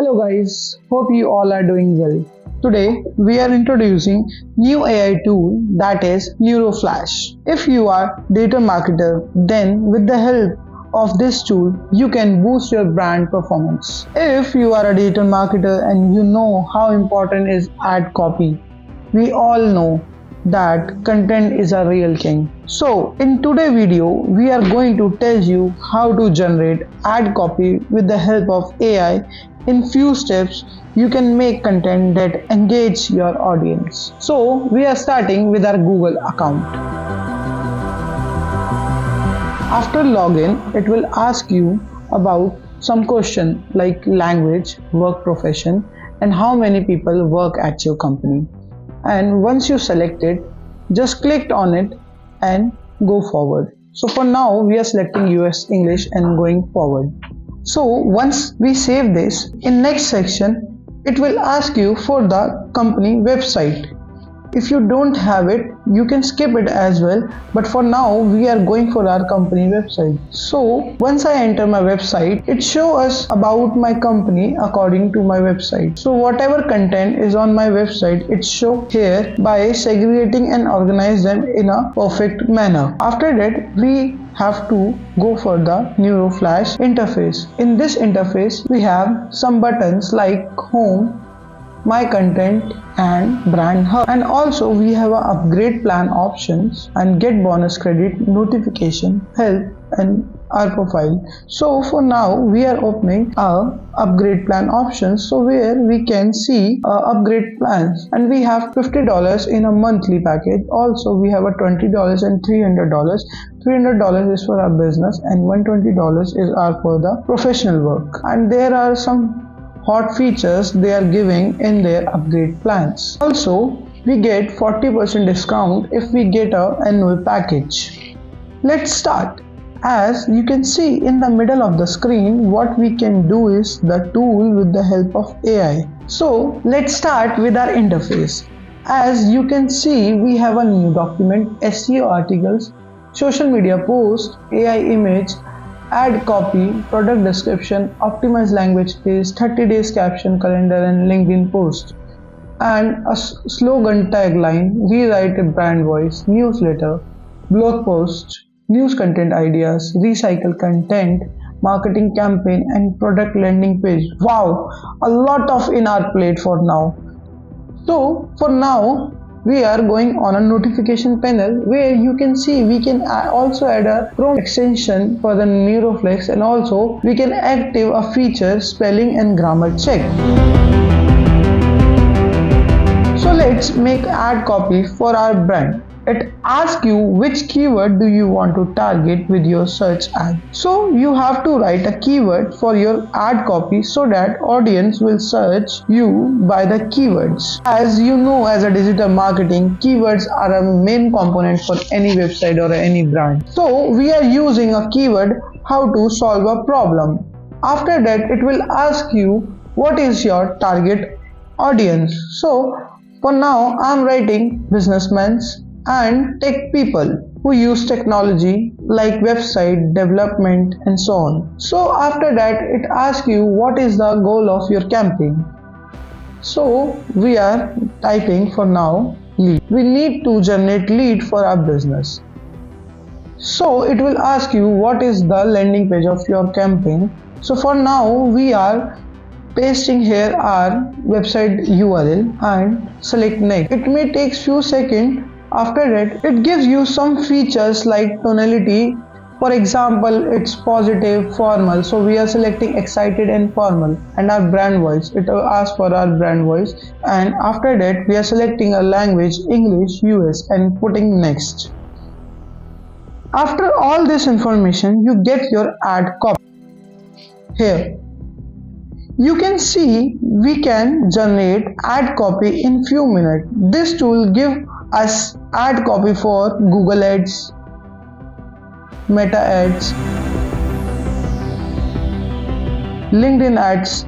Hello guys, hope you all are doing well. Today we are introducing new AI tool that is Neuroflash. If you are digital marketer, then with the help of this tool you can boost your brand performance. If you are a digital marketer and you know how important is ad copy, we all know that content is a real king. So in today's video we are going to tell you how to generate ad copy with the help of AI. In few steps you can make content that engage your audience. So we are starting with our Google account. After login, it will ask you about some question like language, work profession, and how many people work at your company. And once you select it, just click on it and go forward. So for now we are selecting US English and going forward. So once we save this, in next section it will ask you for the company website. If you don't have it, you can skip it as well, but for now we are going for our company website. So once I enter my website, it shows us about my company according to my website. So whatever content is on my website, it shows here by segregating and organize them in a perfect manner. After that, we have to go for the Neuroflash interface. In this interface, we have some buttons like home, my content and brand hub, and also we have a upgrade plan options and get bonus credit, notification, help and our profile. So for now we are opening our upgrade plan options, so where we can see upgrade plans, and we have $50 in a monthly package. Also we have a $20 and $300. $300 is for our business and $120 is for the professional work, and there are some hot features they are giving in their upgrade plans. Also, we get 40% discount if we get a annual package. Let's start. As you can see in the middle of the screen, what we can do is the tool with the help of AI. So let's start with our interface. As you can see, we have a new document, SEO articles, social media post, AI image, add copy, product description, optimize language case, 30 days caption, calendar and LinkedIn post, and a slogan tagline, rewrite a brand voice, newsletter, blog post, news content ideas, recycle content, marketing campaign and product landing page. Wow, a lot of in our plate for now. So for now we are going on a notification panel where you can see we can also add a Chrome extension for the Neuroflash, and also we can active a feature spelling and grammar check. So let's make ad copy for our brand. It asks you which keyword do you want to target with your search ad. So you have to write a keyword for your ad copy so that audience will search you by the keywords. As you know, as a digital marketing, keywords are a main component for any website or any brand. So we are using a keyword how to solve a problem. After that, it will ask you what is your target audience. So for now I'm writing businessmen and tech people who use technology like website development and so on. So after that it asks you what is the goal of your campaign. So we are typing for now lead. We need to generate lead for our business. So it will ask you what is the landing page of your campaign. So for now we are pasting here our website URL and select next. It may take few seconds. After that, it gives you some features like tonality. For example, it's positive, formal. So we are selecting excited and formal, and our brand voice. It will ask for our brand voice, and after that we are selecting a language English US and putting next. After all this information, you get your ad copy. Here you can see we can generate ad copy in few minutes. This tool gives us ad copy for Google Ads, Meta Ads, LinkedIn Ads,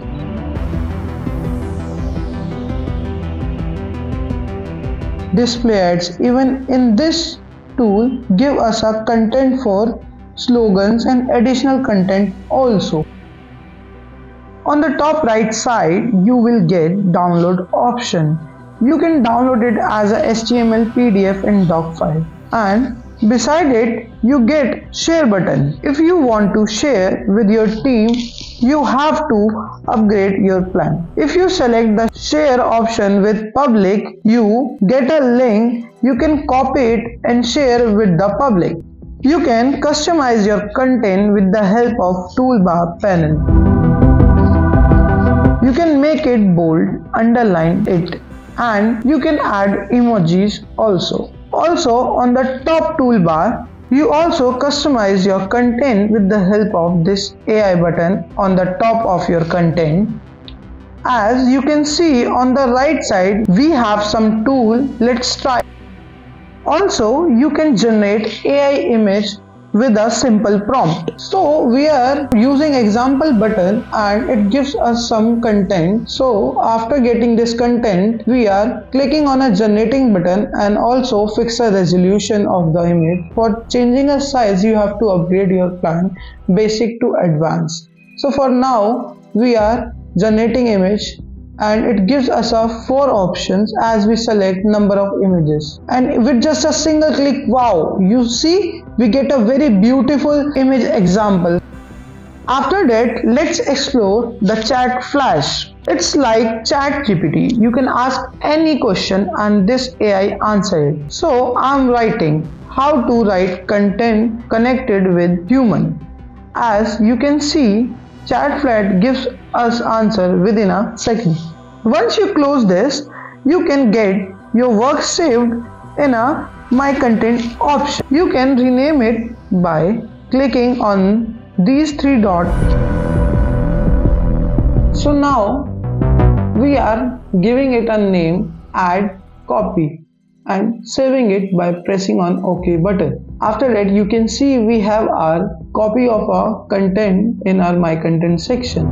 display ads. Even in this tool give us a content for slogans and additional content also. On the top right side, you will get download option. You can download it as a HTML, PDF and doc file. And beside it, you get share button. If you want to share with your team, you have to upgrade your plan. If you select the share option with public, you get a link. You can copy it and share with the public. You can customize your content with the help of toolbar panel. You can make it bold, underline it, and you can add emojis also. Also, on the top toolbar, you also customize your content with the help of this AI button on the top of your content. As you can see on the right side, we have some tool. Let's try. Also, you can generate AI image with a simple prompt. So we are using example button and it gives us some content. So after getting this content, we are clicking on a generating button and also fix a resolution of the image. For changing a size, you have to upgrade your plan basic to advanced. So for now, we are generating image and it gives us a 4 options as we select number of images, and with just a single click, wow, you see we get a very beautiful image example. After that, let's explore the chat flash. It's like chat GPT. You can ask any question and this AI answer it. So I'm writing how to write content connected with human. As you can see, chat flash gives us answer within a second. Once you close this, you can get your work saved in a My Content option. You can rename it by clicking on these 3 dots. So now we are giving it a name, add copy, and saving it by pressing on OK button. After that, you can see we have our copy of our content in our My Content section.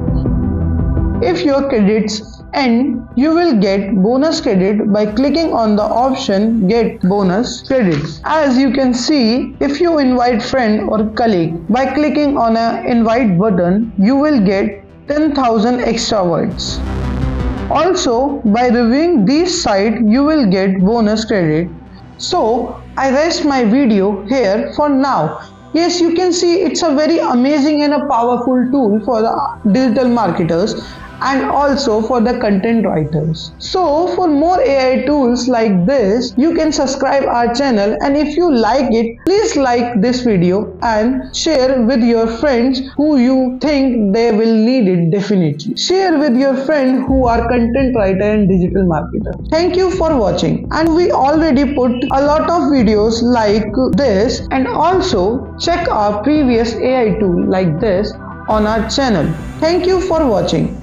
If your credits end, you will get bonus credit by clicking on the option Get Bonus Credits. As you can see, if you invite friend or colleague by clicking on an invite button, you will get 10,000 extra words. Also, by reviewing this site, you will get bonus credit. So, I rest my video here for now. Yes, you can see it's a very amazing and a powerful tool for the digital marketers and also for the content writers. So for more AI tools like this, you can subscribe our channel, and if you like it, please like this video and share with your friends who you think they will need it. Definitely share with your friend who are content writer and digital marketer. Thank you for watching, and we already put a lot of videos like this, and also check our previous AI tool like this on our channel. Thank you for watching.